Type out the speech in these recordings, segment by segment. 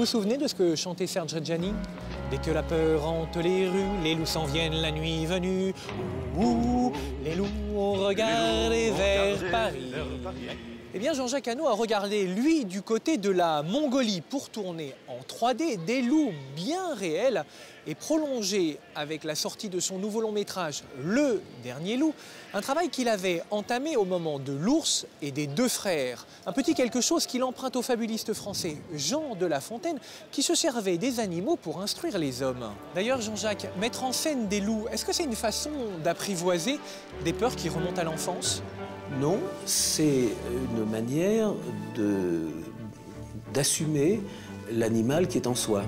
vous souvenez de ce que chantait Serge Reggiani? Dès que la peur hante les rues, les loups s'en viennent la nuit venue. Ouh, les loups ont regardé vers Paris. Eh bien, Jean-Jacques Hano a regardé, lui, du côté de la Mongolie pour tourner en 3D des loups bien réels et prolonger avec la sortie de son nouveau long métrage Le Dernier Loup, un travail qu'il avait entamé au moment de L'Ours et des Deux Frères. Un petit quelque chose qu'il emprunte au fabuliste français Jean de La Fontaine qui se servait des animaux pour instruire les hommes. D'ailleurs, Jean-Jacques, mettre en scène des loups, est-ce que c'est une façon d'apprivoiser des peurs qui remontent à l'enfance? Non, c'est une manière d'assumer l'animal qui est en soi.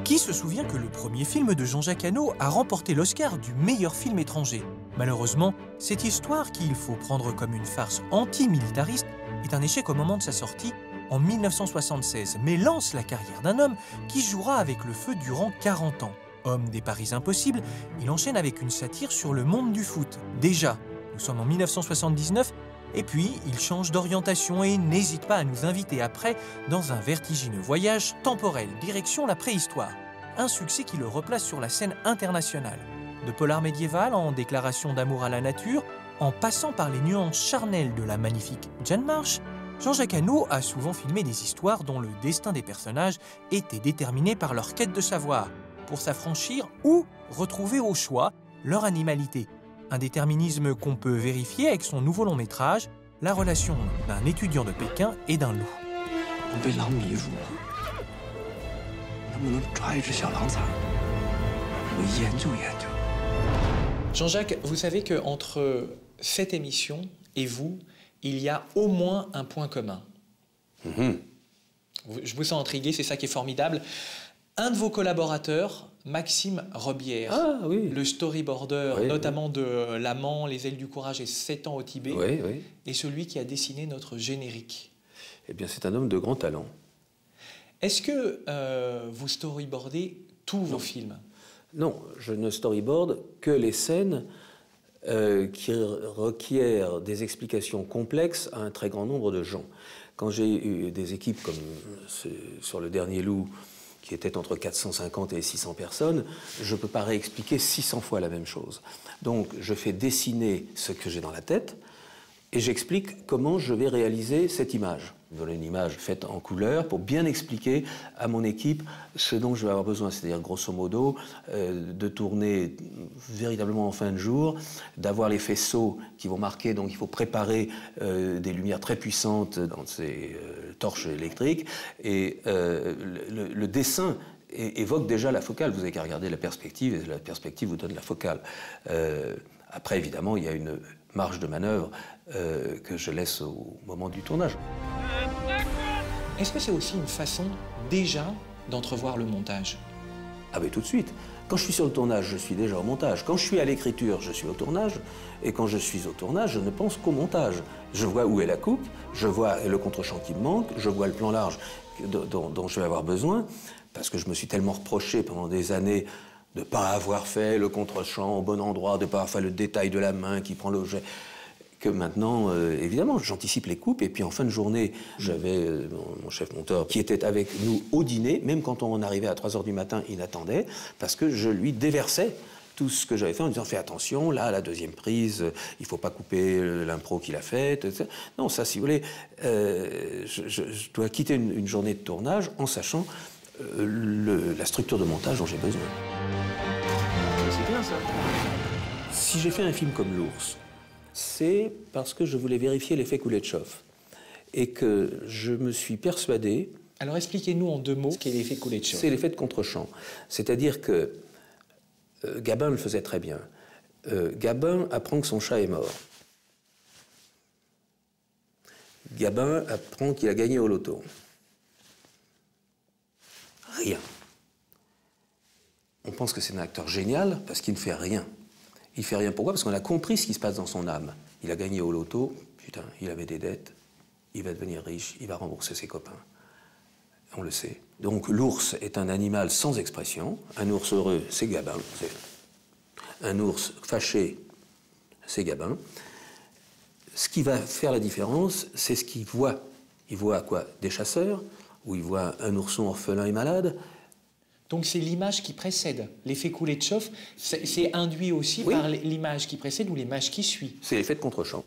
Qui se souvient que le premier film de Jean-Jacques Hano a remporté l'Oscar du meilleur film étranger? Malheureusement, cette histoire, qu'il faut prendre comme une farce anti-militariste, est un échec au moment de sa sortie en 1976, mais lance la carrière d'un homme qui jouera avec le feu durant 40 ans. Homme des paris impossibles, il enchaîne avec une satire sur le monde du foot. Déjà, nous sommes en 1979, et puis il change d'orientation et n'hésite pas à nous inviter après dans un vertigineux voyage temporel, direction la préhistoire. Un succès qui le replace sur la scène internationale. De polar médiéval en déclaration d'amour à la nature, en passant par les nuances charnelles de la magnifique Jeanne Marsh, Jean-Jacques Hano a souvent filmé des histoires dont le destin des personnages était déterminé par leur quête de savoir, pour s'affranchir ou retrouver au choix leur animalité. Un déterminisme qu'on peut vérifier avec son nouveau long métrage, la relation d'un étudiant de Pékin et d'un loup. Jean-Jacques, vous savez qu'entre cette émission et vous, il y a au moins un point commun. Je vous sens intrigué, c'est ça qui est formidable. Un de vos collaborateurs, Maxime Robière, le storyboarder, notamment de L'Amant, Les Ailes du Courage et 7 ans au Tibet, est celui qui a dessiné notre générique. Eh bien, c'est un homme de grand talent. Est-ce que vous storyboardez tous vos films? Non, je ne storyboard que les scènes qui requièrent des explications complexes à un très grand nombre de gens. Quand j'ai eu des équipes comme sur Le Dernier Loup, qui était entre 450 et 600 personnes, je ne peux pas réexpliquer 600 fois la même chose. Donc, je fais dessiner ce que j'ai dans la tête et j'explique comment je vais réaliser cette image. Je donne une image faite en couleur pour bien expliquer à mon équipe ce dont je vais avoir besoin, c'est-à-dire grosso modo de tourner véritablement en fin de jour, d'avoir les faisceaux qui vont marquer, donc il faut préparer des lumières très puissantes dans ces torches électriques, et le dessin évoque déjà la focale. Vous n'avez qu'à regarder la perspective, et la perspective vous donne la focale. Après, évidemment, il y a une marge de manœuvre que je laisse au moment du tournage. Est-ce que c'est aussi une façon, déjà, d'entrevoir le montage? Ah ben tout de suite. Quand je suis sur le tournage, je suis déjà au montage. Quand je suis à l'écriture, je suis au tournage. Et quand je suis au tournage, je ne pense qu'au montage. Je vois où est la coupe, je vois le contre-champ qui me manque, je vois le plan large dont je vais avoir besoin, parce que je me suis tellement reproché pendant des années de ne pas avoir fait le contre-champ au bon endroit, de ne pas avoir fait le détail de la main qui prend l'objet, que maintenant, évidemment, j'anticipe les coupes. Et puis en fin de journée, j'avais mon chef monteur qui était avec nous au dîner. Même quand on arrivait à 3 h du matin, il attendait, parce que je lui déversais tout ce que j'avais fait en disant « Fais attention, là, la deuxième prise, il ne faut pas couper l'impro qu'il a faite. » Non, ça, si vous voulez, je dois quitter une journée de tournage en sachant la structure de montage dont j'ai besoin. C'est bien, ça. Si j'ai fait un film comme L'Ours, c'est parce que je voulais vérifier l'effet Kuleshov et que je me suis persuadé... Alors expliquez-nous en 2 mots ce qu'est l'effet Kuleshov. C'est l'effet de contre-champ. C'est-à-dire que Gabin le faisait très bien. Gabin apprend que son chat est mort. Gabin apprend qu'il a gagné au loto. Rien. On pense que c'est un acteur génial parce qu'il ne fait rien. Il fait rien. Pourquoi? Parce qu'on a compris ce qui se passe dans son âme. Il a gagné au loto, putain, il avait des dettes, il va devenir riche, il va rembourser ses copains. On le sait. Donc l'ours est un animal sans expression. Un ours heureux, c'est Gabin. Un ours fâché, c'est Gabin. Ce qui va faire la différence, c'est ce qu'il voit. Il voit quoi? Des chasseurs, où il voit un ourson orphelin et malade. Donc c'est l'image qui précède. L'effet coulée de chauffe, c'est induit aussi par l'image qui précède ou l'image qui suit. C'est l'effet de contre-champ.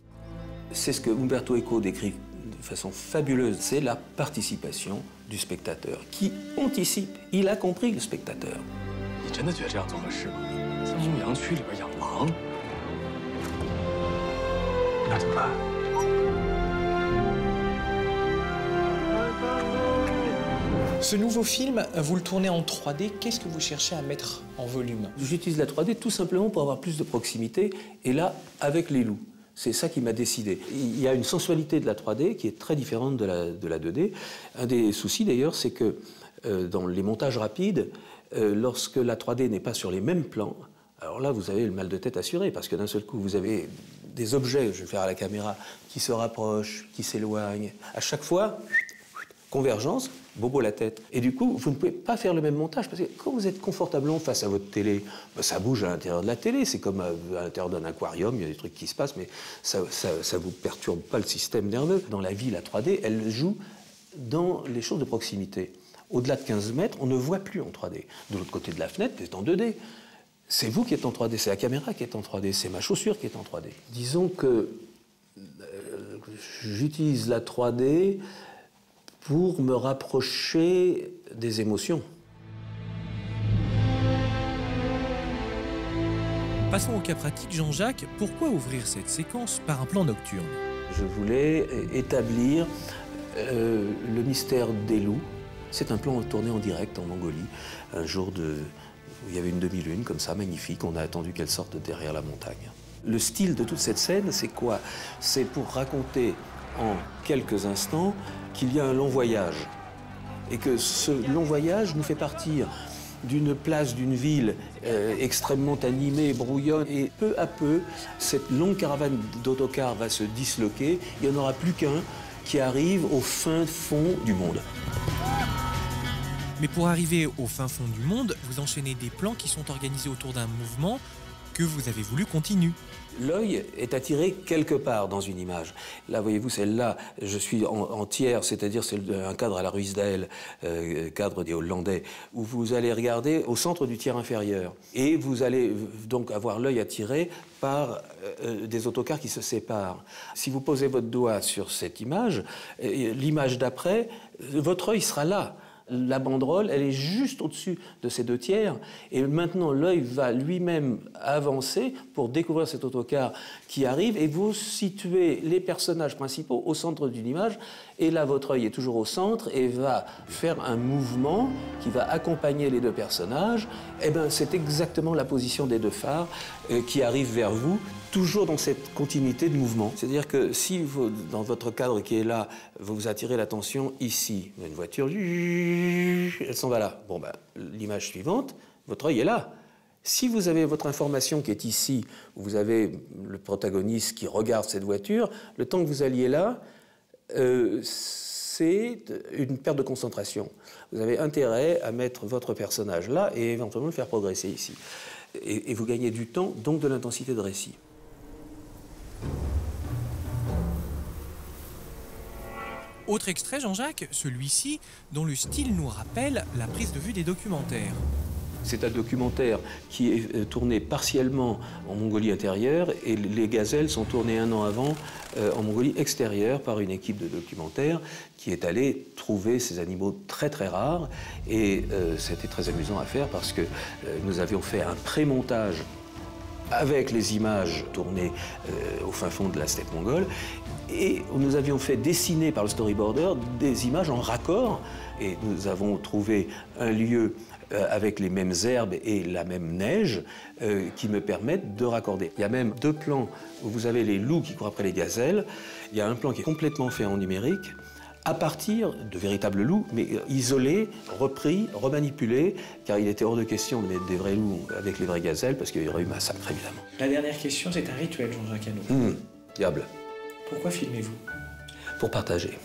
C'est ce que Umberto Eco décrit de façon fabuleuse. C'est la participation du spectateur qui anticipe. Il a compris le spectateur. Ce nouveau film, vous le tournez en 3D. Qu'est-ce que vous cherchez à mettre en volume? J'utilise la 3D tout simplement pour avoir plus de proximité, et là, avec les loups. C'est ça qui m'a décidé. Il y a une sensualité de la 3D qui est très différente de la 2D. Un des soucis d'ailleurs, c'est que dans les montages rapides, lorsque la 3D n'est pas sur les mêmes plans, alors là, vous avez le mal de tête assuré, parce que d'un seul coup, vous avez des objets, je vais faire à la caméra, qui se rapprochent, qui s'éloignent. À chaque fois, convergence, bobo la tête. Et du coup, vous ne pouvez pas faire le même montage, parce que quand vous êtes confortablement face à votre télé, ben, ça bouge à l'intérieur de la télé, c'est comme à l'intérieur d'un aquarium, il y a des trucs qui se passent, mais ça vous perturbe pas le système nerveux. Dans la vie, la 3D, elle joue dans les choses de proximité. Au-delà de 15 mètres, on ne voit plus en 3D. De l'autre côté de la fenêtre, c'est en 2D. C'est vous qui êtes en 3D, c'est la caméra qui est en 3D, c'est ma chaussure qui est en 3D. Disons que j'utilise la 3D pour me rapprocher des émotions. Passons au cas pratique, Jean-Jacques. Pourquoi ouvrir cette séquence par un plan nocturne? Je voulais établir le mystère des loups. C'est un plan tourné en direct en Mongolie, un jour où il y avait une demi-lune comme ça, magnifique. On a attendu qu'elle sorte derrière la montagne. Le style de toute cette scène, c'est quoi? C'est pour raconter en quelques instants qu'il y a un long voyage. Et que ce long voyage nous fait partir d'une place, d'une ville extrêmement animée, brouillonne. Et peu à peu, cette longue caravane d'autocars va se disloquer. Il n'y en aura plus qu'un qui arrive au fin fond du monde. Mais pour arriver au fin fond du monde, vous enchaînez des plans qui sont organisés autour d'un mouvement que vous avez voulu continu. L'œil est attiré quelque part dans une image. Là, voyez-vous, celle-là, je suis en tiers, c'est-à-dire c'est un cadre à la Ruysdael, cadre des Hollandais, où vous allez regarder au centre du tiers inférieur. Et vous allez donc avoir l'œil attiré par des autocars qui se séparent. Si vous posez votre doigt sur cette image, l'image d'après, votre œil sera là. La banderole, elle est juste au-dessus de ces deux tiers. Et maintenant, l'œil va lui-même avancer pour découvrir cet autocar qui arrive. Et vous situez les personnages principaux au centre d'une image. Et là, votre œil est toujours au centre et va faire un mouvement qui va accompagner les deux personnages. Eh bien, c'est exactement la position des deux phares qui arrivent vers vous, toujours dans cette continuité de mouvement. C'est-à-dire que si vous, dans votre cadre qui est là, vous attirez l'attention ici, une voiture, elle s'en va là. Bon, ben, l'image suivante, votre œil est là. Si vous avez votre information qui est ici, où vous avez le protagoniste qui regarde cette voiture, le temps que vous alliez là, c'est une perte de concentration. Vous avez intérêt à mettre votre personnage là et éventuellement le faire progresser ici. Et vous gagnez du temps, donc de l'intensité de récit. Autre extrait, Jean-Jacques, celui-ci, dont le style nous rappelle la prise de vue des documentaires. C'est un documentaire qui est tourné partiellement en Mongolie intérieure et les gazelles sont tournées un an avant en Mongolie extérieure par une équipe de documentaires qui est allée trouver ces animaux très très rares et c'était très amusant à faire parce que nous avions fait un pré-montage avec les images tournées au fin fond de la steppe mongole et nous avions fait dessiner par le storyboarder des images en raccord et nous avons trouvé un lieu avec les mêmes herbes et la même neige qui me permettent de raccorder. Il y a même deux plans où vous avez les loups qui courent après les gazelles. Il y a un plan qui est complètement fait en numérique à partir de véritables loups, mais isolés, repris, remanipulés, car il était hors de question de mettre des vrais loups avec les vraies gazelles, parce qu'il y aurait eu massacre, évidemment. La dernière question, c'est un rituel, Jean-Jacques Hano. Diable. Pourquoi filmez-vous? Pour partager.